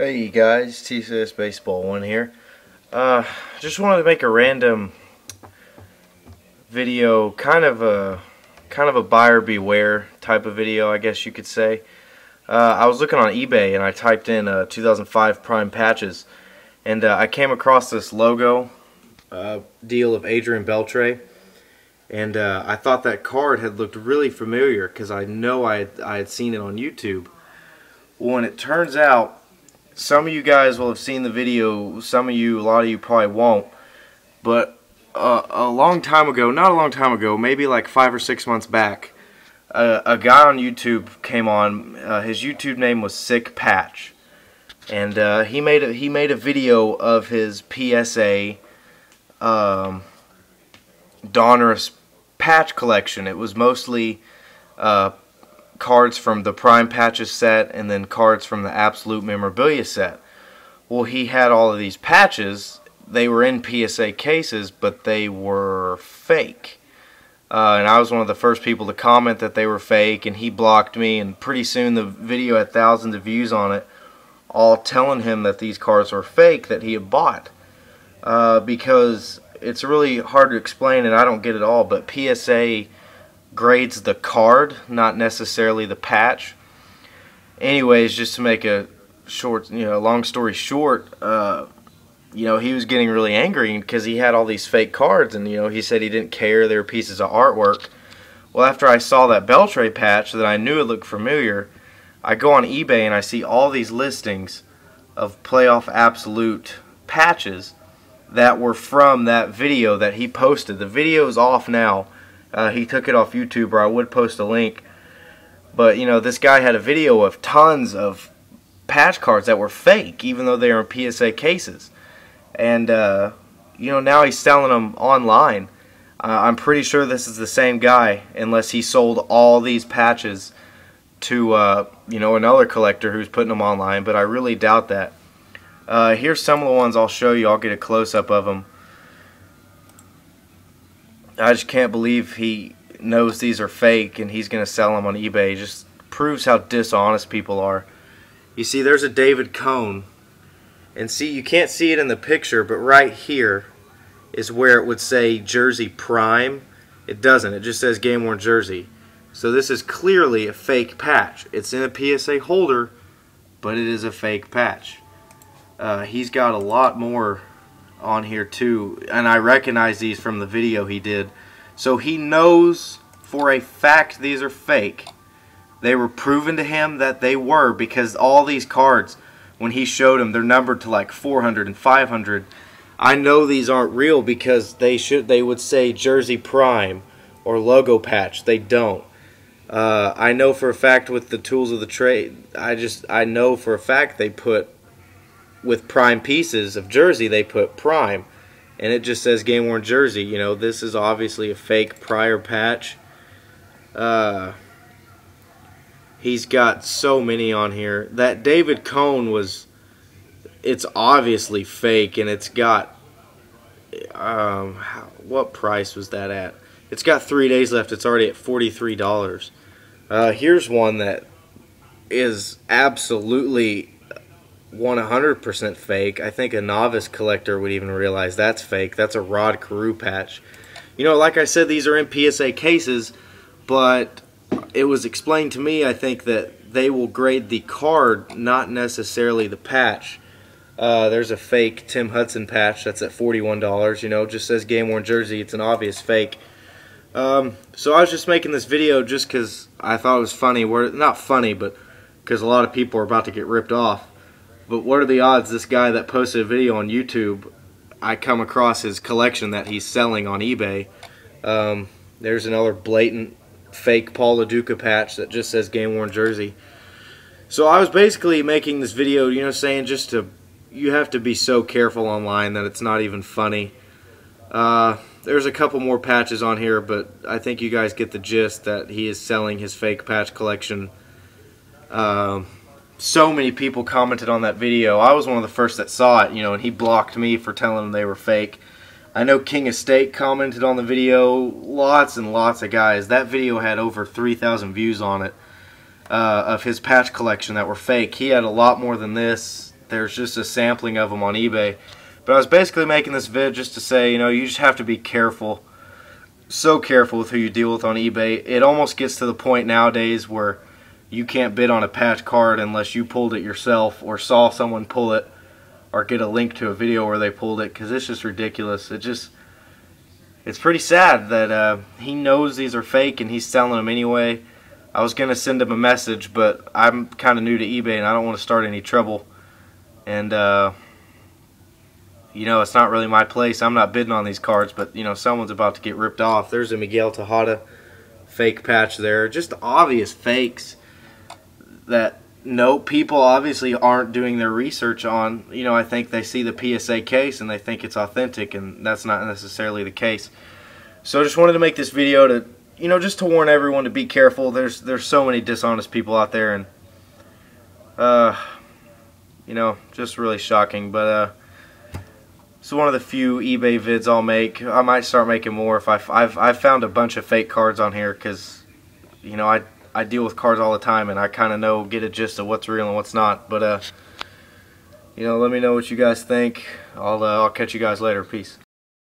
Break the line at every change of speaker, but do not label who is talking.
Hey guys, TCS Baseball 1 here. Just wanted to make a random video, kind of a buyer beware type of video, I guess you could say. I was looking on eBay and I typed in 2005 Prime Patches, and I came across this logo deal of Adrian Beltre, and I thought that card had looked really familiar because I know I had seen it on YouTube. When it turns out, some of you guys will have seen the video, a lot of you probably won't, but a long time ago, not a long time ago, maybe like 5 or 6 months back, a guy on YouTube came on. His YouTube name was Sick Patch, and he made a video of his PSA Donruss patch collection. It was mostly cards from the Prime Patches set and then cards from the Absolute Memorabilia set. Well, he had all of these patches. They were in PSA cases, but they were fake. And I was one of the first people to comment that they were fake, and he blocked me, and pretty soon the video had thousands of views on it, all telling him that these cards were fake that he had bought. Because it's really hard to explain, and I don't get it all, but PSA grades the card, not necessarily the patch. Anyways, just to make a short, long story short, he was getting really angry because he had all these fake cards, and he said he didn't care, they were pieces of artwork. Well, after I saw that Beltre patch that I knew it looked familiar, I go on eBay and I see all these listings of Playoff Absolute patches that were from that video that he posted. The video is off now. He took it off YouTube, or I would post a link. But, this guy had a video of tons of patch cards that were fake, even though they were in PSA cases. And, now he's selling them online. I'm pretty sure this is the same guy, unless he sold all these patches to, another collector who's putting them online. But I really doubt that. Here's some of the ones I'll show you. I'll get a close-up of them. I just can't believe he knows these are fake and he's going to sell them on eBay. It just proves how dishonest people are. You see, there's a David Cone. And see, you can't see it in the picture, but right here is where it would say Jersey Prime. It doesn't. It just says Game Worn Jersey. So this is clearly a fake patch. It's in a PSA holder, but it is a fake patch. He's got a lot more on here too, and I recognize these from the video he did. So he knows for a fact these are fake. They were proven to him that they were, because all these cards, when he showed them, they're numbered to like 400 and 500. I know these aren't real because they would say Jersey Prime or logo patch. They don't. I know for a fact with the tools of the trade, I know for a fact they put, with prime pieces of jersey, they put Prime, and it just says Game Worn Jersey. This is obviously a fake prior patch. He's got so many on here. That David Cone it's obviously fake, and it's got, what price was that at? It's got 3 days left. It's already at $43. Here's one that is absolutely 100% fake. I think a novice collector would even realize that's fake. That's a Rod Carew patch. Like I said, these are in PSA cases, but it was explained to me, I think, that they will grade the card, not necessarily the patch. There's a fake Tim Hudson patch that's at $41. Just says Game Worn Jersey. It's an obvious fake. So I was just making this video just because I thought it was funny. Not funny, but because a lot of people are about to get ripped off. But what are the odds this guy that posted a video on YouTube, I come across his collection that he's selling on eBay. There's another blatant fake Paul LaDuca patch that just says Game Worn Jersey. So I was basically making this video, saying you have to be so careful online that it's not even funny. There's a couple more patches on here, but I think you guys get the gist that he is selling his fake patch collection. So many people commented on that video. I was one of the first that saw it, and he blocked me for telling them they were fake. I know King of State commented on the video. Lots and lots of guys. That video had over 3,000 views on it, of his patch collection that were fake. He had a lot more than this. there's just a sampling of them on eBay. But I was basically making this vid just to say, you know, you just have to be careful, so careful with who you deal with on eBay. It almost gets to the point nowadays where you can't bid on a patch card unless you pulled it yourself or saw someone pull it or get a link to a video where they pulled it, because it's just ridiculous. It's pretty sad that he knows these are fake and he's selling them anyway. I was going to send him a message, but I'm kind of new to eBay and I don't want to start any trouble. And, you know, it's not really my place. I'm not bidding on these cards, but, you know, someone's about to get ripped off. There's a Miguel Tejada fake patch there. Just obvious fakes that people obviously aren't doing their research on. You know, I think they see the PSA case and they think it's authentic, and that's not necessarily the case. So I just wanted to make this video to, you know, just to warn everyone to be careful. There's so many dishonest people out there, and you know, just really shocking. But it's one of the few eBay vids I'll make. I might start making more if I've found a bunch of fake cards on here, because, you know, I deal with cards all the time and I kind of get a gist of what's real and what's not. But you know, let me know what you guys think. I'll catch you guys later. Peace.